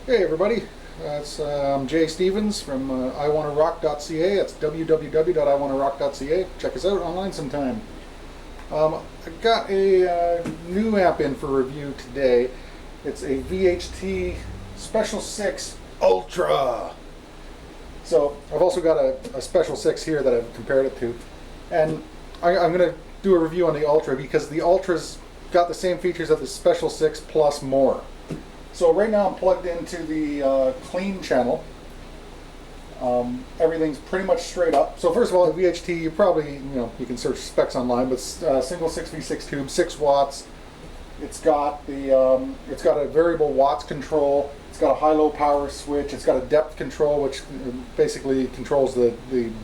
Hey everybody, I'm Jay Stevens from iwannarock.ca. That's www.iwannarock.ca. Check us out online sometime. I got a new amp in for review today. It's a VHT Special 6 Ultra. So I've also got a Special 6 here that I've compared it to. And I'm going to do a review on the Ultra because the Ultra's got the same features of the Special 6 plus more. So right now I'm plugged into the clean channel. Everything's pretty much straight up. So first of all, the VHT, you can search specs online, but single 6v6 tube, 6 watts. It's got a variable watts control. It's got a high-low power switch. It's got a depth control, which basically controls the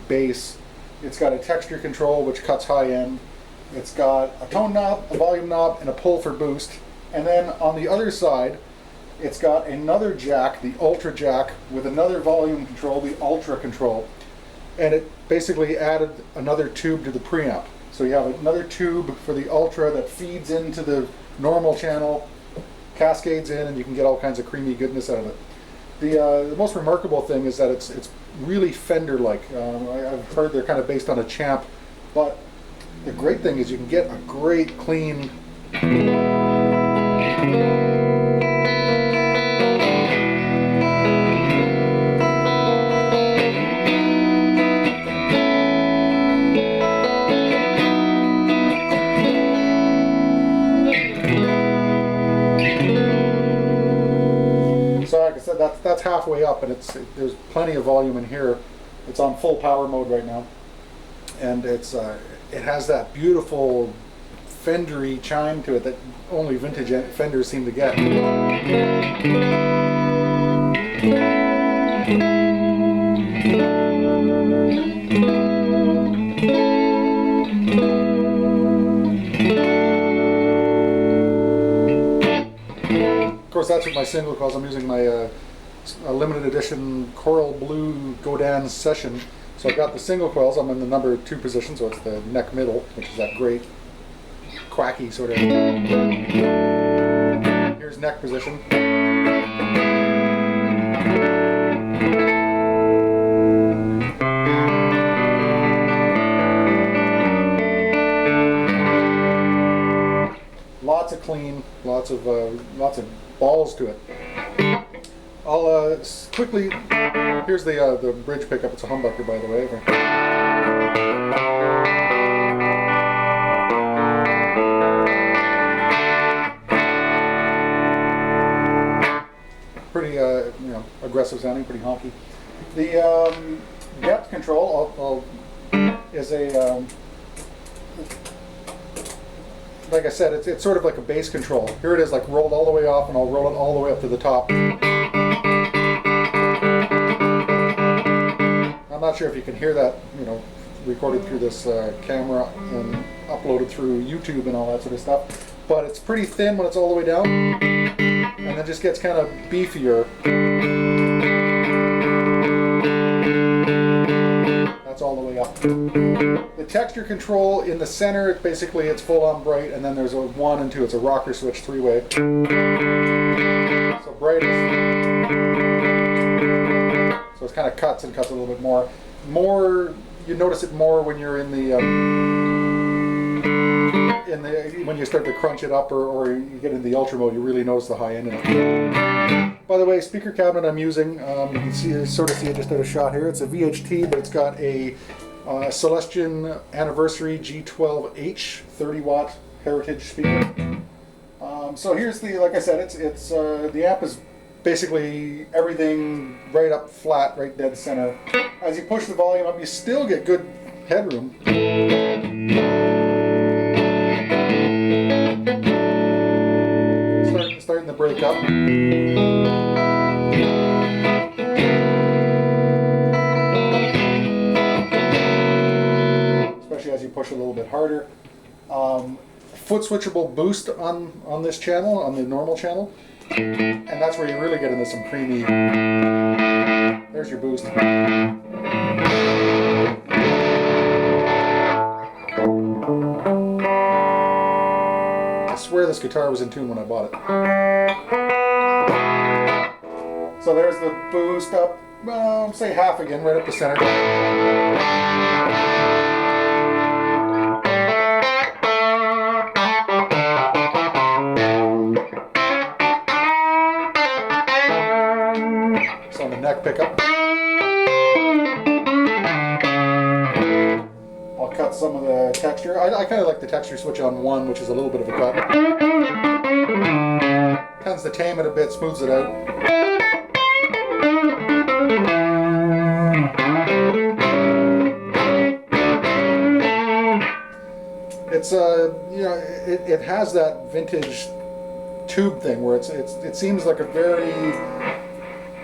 bass. It's got a texture control, which cuts high end. It's got a tone knob, a volume knob, and a pull for boost. And then on the other side, it's got another jack, the Ultra jack, with another volume control, the Ultra control. And it basically added another tube to the preamp. So you have another tube for the Ultra that feeds into the normal channel, cascades in, and you can get all kinds of creamy goodness out of it. The most remarkable thing is that it's really Fender-like. I've heard they're kind of based on a Champ, but the great thing is you can get a great clean like I said, that's halfway up, and there's plenty of volume in here. It's on full power mode right now, and it has that beautiful Fender-y chime to it that only vintage Fenders seem to get. Of course, that's with my single coils. I'm using my limited edition Coral Blue Godin Session. So I've got the single coils. I'm in the number 2 position, so it's the neck middle, which is that great quacky sort of. Here's neck position. Lots of clean, lots of balls to it. I'll quickly. Here's the bridge pickup. It's a humbucker, by the way. Pretty aggressive sounding, pretty honky. The depth control is a like I said, it's sort of like a bass control. Here it is, like rolled all the way off, and I'll roll it all the way up to the top. I'm not sure if you can hear that, recorded through this camera and uploaded through YouTube and all that sort of stuff. But it's pretty thin when it's all the way down, and it just gets kind of beefier. That's all the way up. The texture control in the center, basically it's full on bright, and then there's a 1 and 2. It's a rocker switch 3-way. So brightest. So it kind of cuts a little bit more. You notice it more when you're in the when you start to crunch it up, or you get in the Ultra mode. You really notice the high end in it. By the way, speaker cabinet I'm using, you can sort of see it just at a shot here. It's a VHT, but it's got a Celestion Anniversary G12H30 watt heritage speaker. So here's like I said, it's the amp is basically everything right up flat, right dead center. As you push the volume up, you still get good headroom. Starting to break up. Especially as you push a little bit harder. Foot switchable boost on this channel, on the normal channel. And that's where you really get into some creamy. There's your boost. I swear this guitar was in tune when I bought it. So there's the boost up, say half again, right up the center. So on the neck pickup. I'll cut some of the texture. I kind of like the texture switch on 1, which is a little bit of a cut. Tends to tame it a bit, smooths it out. It's you know, it has that vintage tube thing where it seems like a very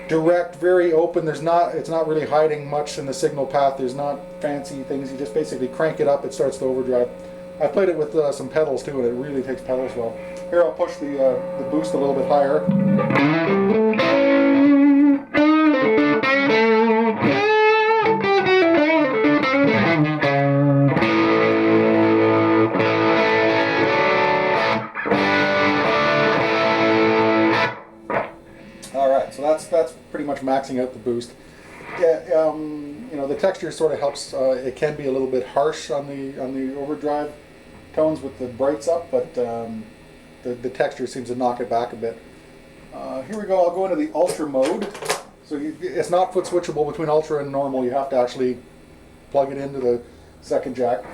direct, very open. It's not really hiding much in the signal path. There's not fancy things. You just basically crank it up, it starts to overdrive. I played it with some pedals too, and it really takes pedals well. Here, I'll push the boost a little bit higher. Alright, so that's pretty much maxing out the boost. Yeah, you know, the texture sort of helps. It can be a little bit harsh on the overdrive tones with the brights up, but the texture seems to knock it back a bit. Here we go. I'll go into the Ultra mode. So it's not foot switchable between Ultra and normal. You have to actually plug it into the second jack.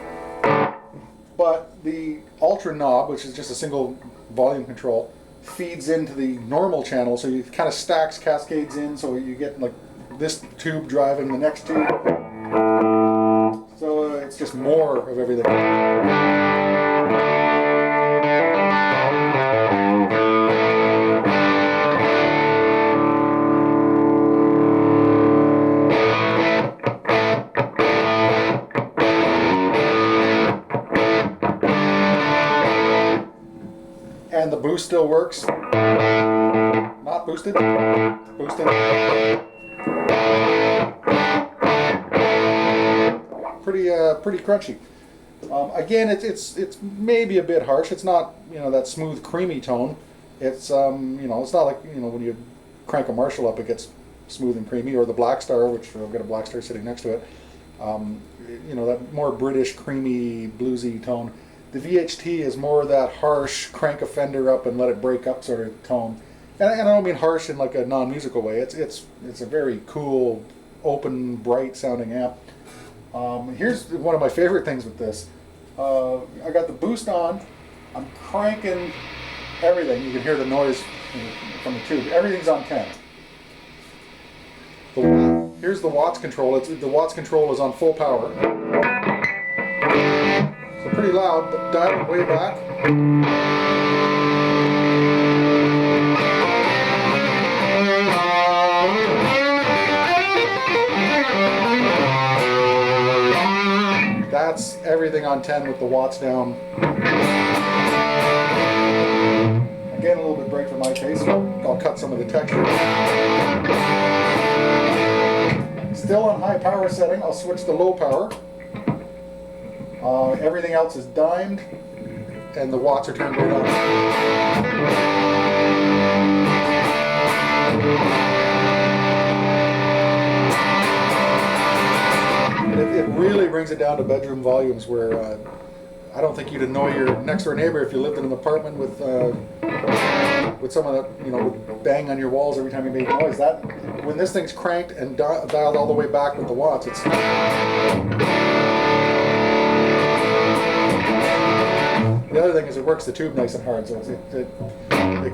But the Ultra knob, which is just a single volume control, feeds into the normal channel, so you kind of stacks, cascades in, so you get like this tube driving the next tube. So it's just more of everything. And the boost still works. Not boosted. Boosted. Pretty crunchy. Again, it's maybe a bit harsh. It's not, you know, that smooth, creamy tone. It's you know, it's not like, you know, when you crank a Marshall up, it gets smooth and creamy, or the Black Star, which I've got a Black Star sitting next to it. You know, that more British, creamy, bluesy tone. The VHT is more that harsh, crank a Fender up and let it break up sort of tone. And I don't mean harsh in like a non-musical way. It's a very cool, open, bright sounding amp. Here's one of my favorite things with this. I got the boost on. I'm cranking everything. You can hear the noise from the tube. Everything's on 10. Here's the watts control. The watts control is on full power. So pretty loud, but dial it way back. That's everything on 10 with the watts down. Again, a little bit bright for my taste, so I'll cut some of the texture. Still on high power setting, I'll switch to low power. Everything else is dimed, and the watts are turned right on. It really brings it down to bedroom volumes where I don't think you'd annoy your next door neighbor if you lived in an apartment with someone that, you know, would bang on your walls every time you made noise. That when this thing's cranked and dialed all the way back with the watts, it's. The other thing is it works the tube nice and hard, so it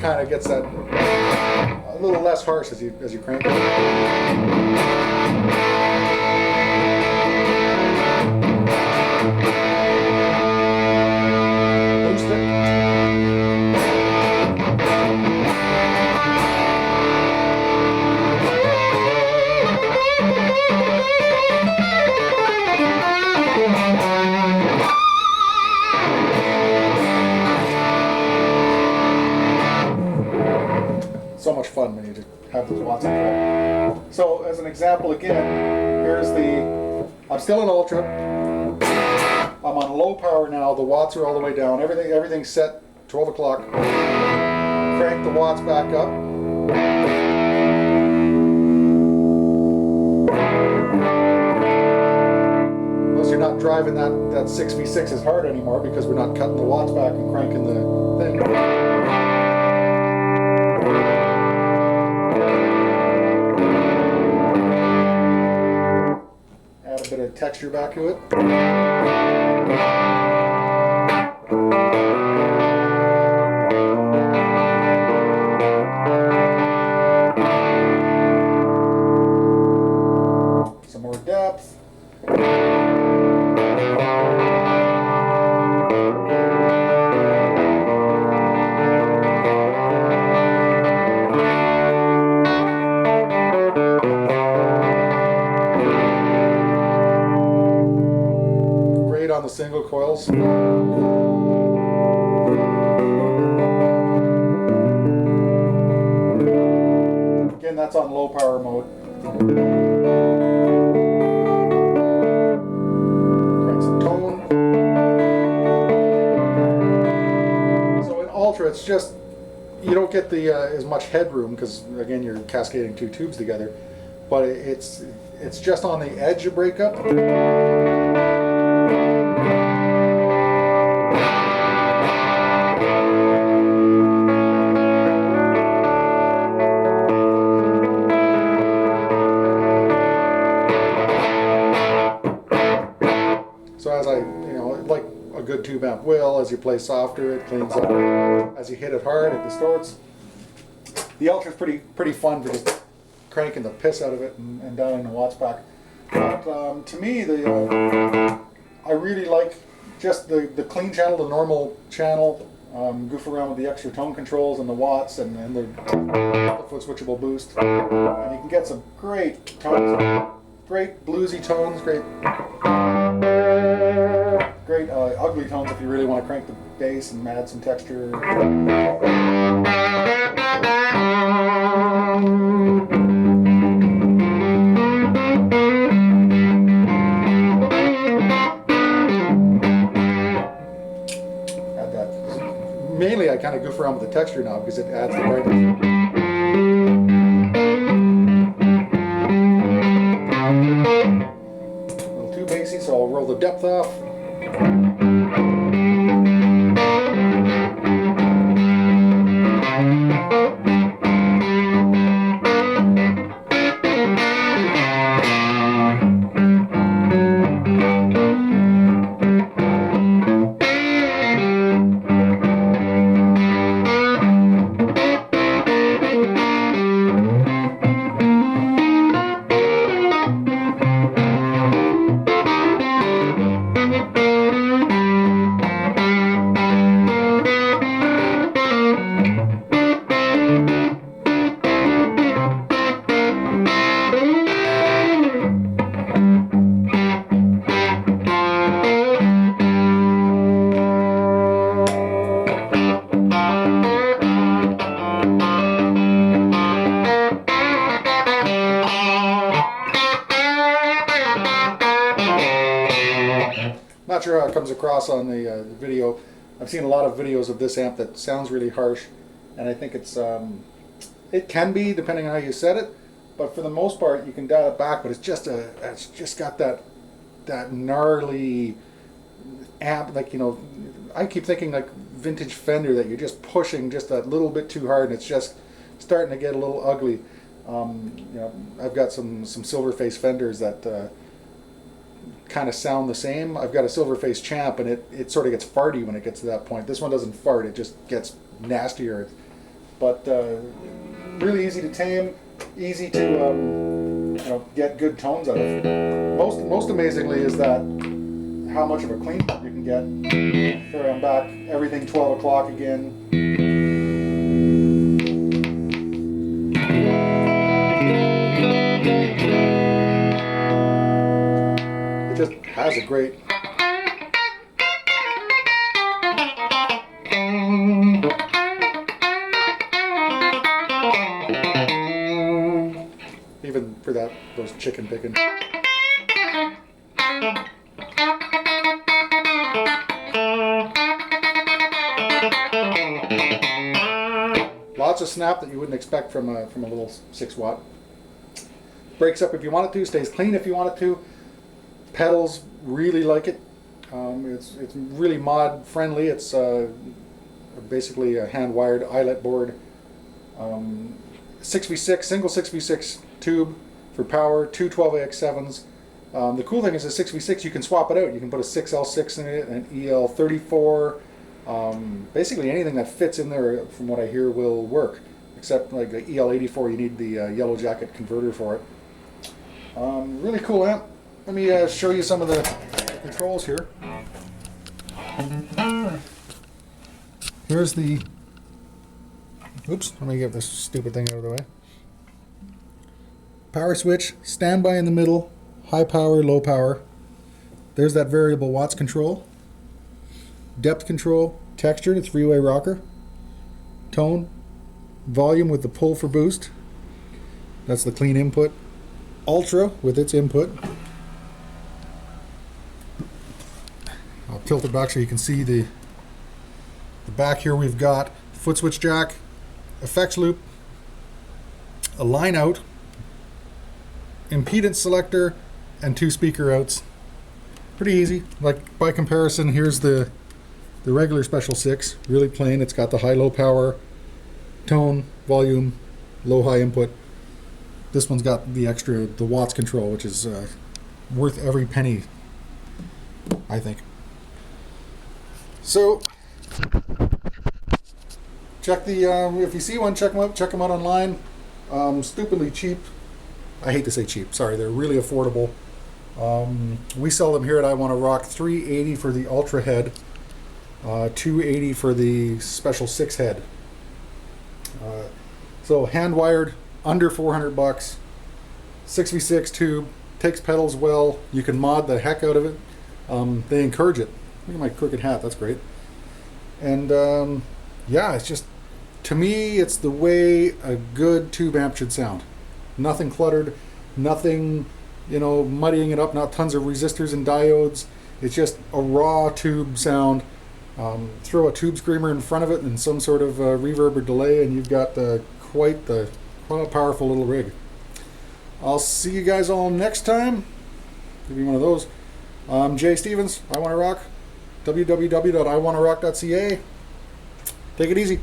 kind of gets that a little less harsh as you crank it. Boost it. So much fun when you just have those watts control. So as an example again, here's I'm still in Ultra. I'm on low power now, the watts are all the way down, everything's set 12 o'clock. Crank the watts back up. not driving that 6v6 as hard anymore because we're not cutting the watts back and cranking the thing. Add a bit of texture back to it. Some more depth. On the single coils. Again, that's on low power mode. Crank some tone. So in Ultra, it's just, you don't get the as much headroom because again you're cascading two tubes together, but it's just on the edge of breakup. So as like a good tube amp will, as you play softer, it cleans up. As you hit it hard, it distorts. The Ultra's pretty fun for just cranking the piss out of it and dialing the watts back. But to me, I really like just the clean channel, the normal channel. Goof around with the extra tone controls and the watts and the foot switchable boost. And you can get some great tones, great bluesy tones, great ugly tones if you really want to crank the bass and add some texture. Add that. Mainly I kind of goof around with the texture now because it adds the brightness. A little too bassy, so I'll roll the depth off. Not sure how it comes across on the video. I've seen a lot of videos of this amp that sounds really harsh, and I think it can be depending on how you set it, but for the most part you can dial it back. But it's just got that gnarly amp, like, I keep thinking like vintage Fender, that you're just pushing just a little bit too hard and it's just starting to get a little ugly. I've got some silver face Fenders that kind of sound the same. I've got a silver face Champ, and it sort of gets farty when it gets to that point. This one doesn't fart, it just gets nastier. But really easy to tame, easy to get good tones out of. Most amazingly is that how much of a clean you can get. Here I'm back, everything 12 o'clock again. It just has a great even for those chicken picking. Lots of snap that you wouldn't expect from a little 6 watt. Breaks up if you want it to, stays clean if you want it to. Pedals, really like it. It's really mod friendly. It's basically a hand wired eyelet board. 6v6, single 6v6 tube for power, two 12AX7s. The cool thing is a 6v6, you can swap it out. You can put a 6L6 in it, an EL34. Basically anything that fits in there, from what I hear, will work. Except like the EL84, you need the yellow jacket converter for it. Really cool amp. Let me show you some of the controls here. Here's the, oops, let me get this stupid thing out of the way. Power switch, standby in the middle, high power, low power. There's that variable watts control. Depth control, texture, the three-way rocker. Tone, volume with the pull for boost. That's the clean input. Ultra with its input. I'll tilt it back so you can see the back here. We've got foot switch jack, effects loop, a line out, impedance selector, and two speaker outs. Pretty easy. Like by comparison, here's the regular Special 6, really plain. It's got the high-low power, tone, volume, low-high input. This one's got the extra, the watts control, which is worth every penny, I think. So, check the, if you see one, check them out online. Stupidly cheap. I hate to say cheap, sorry, they're really affordable. We sell them here at I Wanna Rock, $380 for the Ultra head, $280 for the Special 6 head. So hand wired, under 400 bucks, 6v6 tube, takes pedals well, you can mod the heck out of it. They encourage it. Look at my crooked hat, that's great. And yeah, it's just, to me, it's the way a good tube amp should sound. Nothing cluttered, nothing, you know, muddying it up, not tons of resistors and diodes. It's just a raw tube sound. Throw a tube screamer in front of it and some sort of reverb or delay, and you've got quite a powerful little rig. I'll see you guys all next time. Give me one of those. I'm Jay Stevens, I Wanna Rock, www.iwannarock.ca. Take it easy.